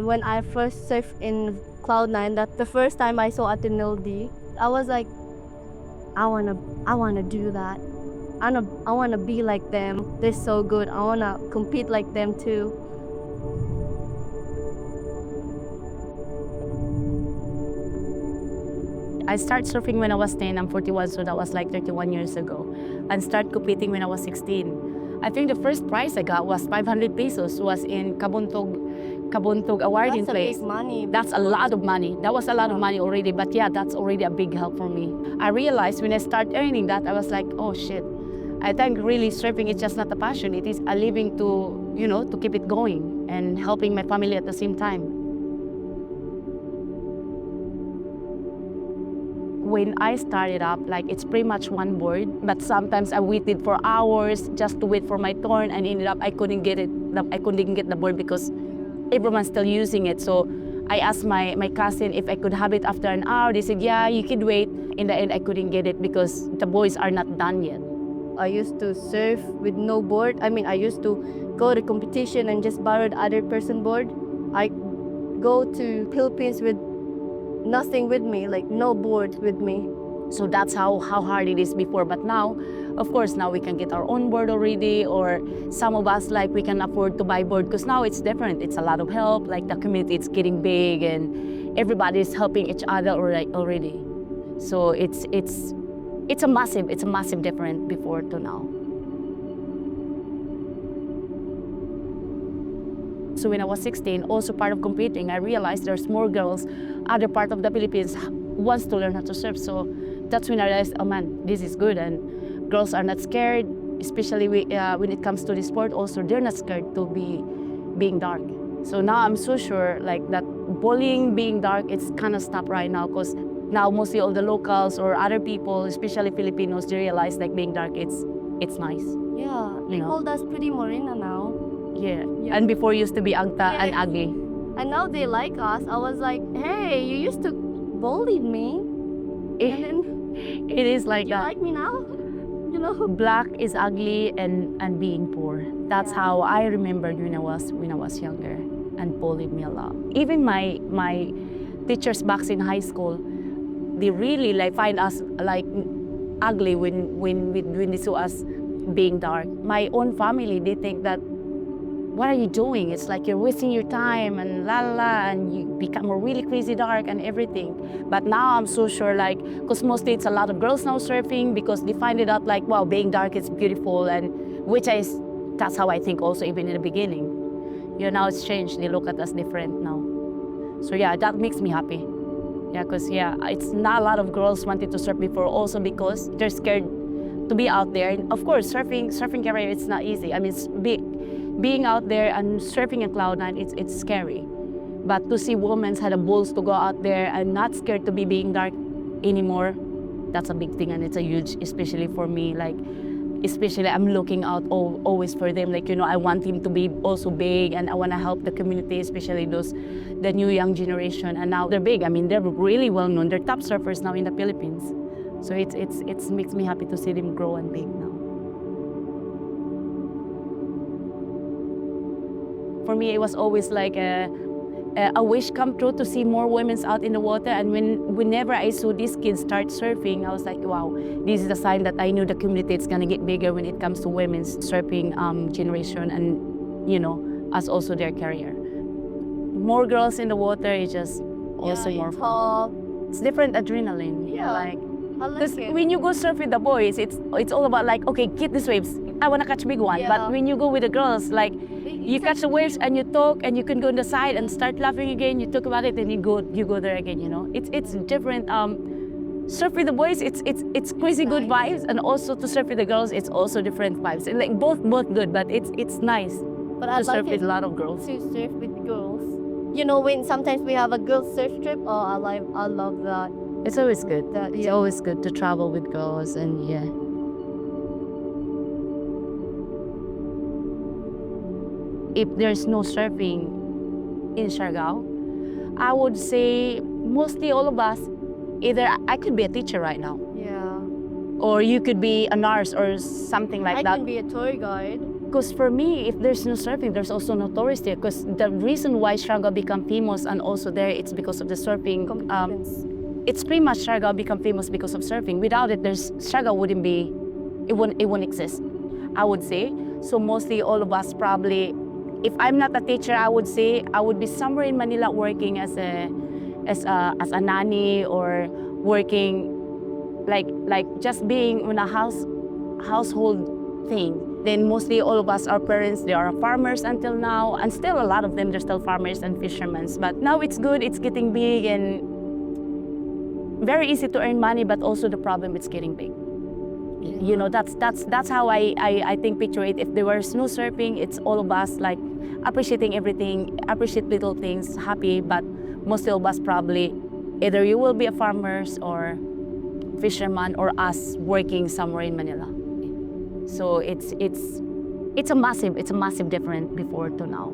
When I first surfed in Cloud9, that the first time I saw at the Nildie, I was like, I wanna do that. I wanna be like them. They're so good. I wanna compete like them too. I started surfing when I was 10. I'm 41, so that was like 31 years ago. And started competing when I was 16. I think the first prize I got was 500 pesos, was in Kabuntog awarding place. That's a big money. That's a lot of money. That was a lot of money already, but yeah, that's already a big help for me. I realized when I started earning that, I was like, oh shit. I think really surfing is just not a passion. It is a living to, to keep it going and helping my family at the same time. When I started up, like it's pretty much one board, but sometimes I waited for hours just to wait for my turn, and ended up I couldn't get it. I couldn't get the board because everyone's still using it. So I asked my cousin if I could have it after an hour. They said, yeah, you could wait. In the end, I couldn't get it because the boys are not done yet. I used to surf with no board. I mean, I used to go to competition and just borrow the other person board. I go to Philippines with nothing with me, like no board with me. So that's how hard it is before. But now, of course, now we can get our own board already, or some of us, like, we can afford to buy board because now it's different. It's a lot of help, like the community, it's getting big and everybody's helping each other already. So it's a massive difference before to now. So when I was 16, also part of competing, I realized there's more girls, other part of the Philippines wants to learn how to surf. So that's when I realized, oh man, this is good. And girls are not scared, especially when it comes to the sport also, they're not scared to being dark. So now I'm so sure like that bullying, being dark, it's kind of stopped right now because now mostly all the locals or other people, especially Filipinos, they realize like being dark, it's nice. Yeah, they call us pretty morena now. Yeah. And before used to be angta and ugly. And now they like us. I was like, hey, you used to bully me. And then It is like you that. like me now? Black is ugly and being poor. That's how I remembered when I was younger, and bullied me a lot. Even my teachers back in high school, they really like find us like ugly when they saw us being dark. My own family, they think that, what are you doing? It's like you're wasting your time and la la la, and you become really crazy dark and everything. But now I'm so sure, like, because mostly it's a lot of girls now surfing because they find it out like, wow, being dark is beautiful, and that's how I think also even in the beginning. Now it's changed. They look at us different now. So yeah, that makes me happy. Yeah, because it's not a lot of girls wanted to surf before also because they're scared to be out there. And of course, surfing career, it's not easy. I mean, being out there and surfing in Cloud9, it's scary. But to see women had the balls to go out there and not scared to be being dark anymore, that's a big thing, and it's a huge, especially for me, like, especially I'm looking out always for them. Like, I want them to be also big, and I want to help the community, especially the new young generation. And now they're big. I mean, they're really well known. They're top surfers now in the Philippines. So it makes me happy to see them grow and big now. For me, it was always like a wish come true to see more women out in the water. And whenever I saw these kids start surfing, I was like, wow, this is a sign that I knew the community is going to get bigger when it comes to women's surfing generation and, us also their career. More girls in the water is just also more fun. It's different adrenaline. Yeah. Like, Because when you go surf with the boys, it's all about like, okay, get these waves. I want to catch big one. Yeah. But when you go with the girls, like, you catch the waves and you talk and you can go on the side and start laughing again. You talk about it and you go there again. It's different. Surf with the boys, it's crazy good vibes, and also to surf with the girls, it's also different vibes. And like both good, but it's nice but to surf with a lot of girls. To surf with girls. When sometimes we have a girls surf trip. Oh, I love that. It's always good. It's Yeah. always good to travel with girls, and yeah. If there's no surfing in Siargao, I would say mostly all of us, either I could be a teacher right now, Yeah. or you could be a nurse or something like I that. can be a tour guide. Because for me, if there's no surfing, there's also no touristy. Because the reason why Siargao become famous and also there, it's because of the surfing. Competence. It's pretty much Siargao become famous because of surfing. Without it, there's Siargao wouldn't be, it wouldn't exist, I would say. So mostly all of us probably, if I'm not a teacher, I would say I would be somewhere in Manila working as a nanny or working like just being on a household thing. Then mostly all of us, our parents, they are farmers until now, and still a lot of them, they're still farmers and fishermen. But now it's good, it's getting big and very easy to earn money, but also the problem, it's getting big. You know, that's how I think picture it. If there was no surfing, it's all of us like appreciating everything, appreciate little things, happy, but most of us probably either you will be a farmers or fisherman or us working somewhere in Manila. So it's a massive difference before to now.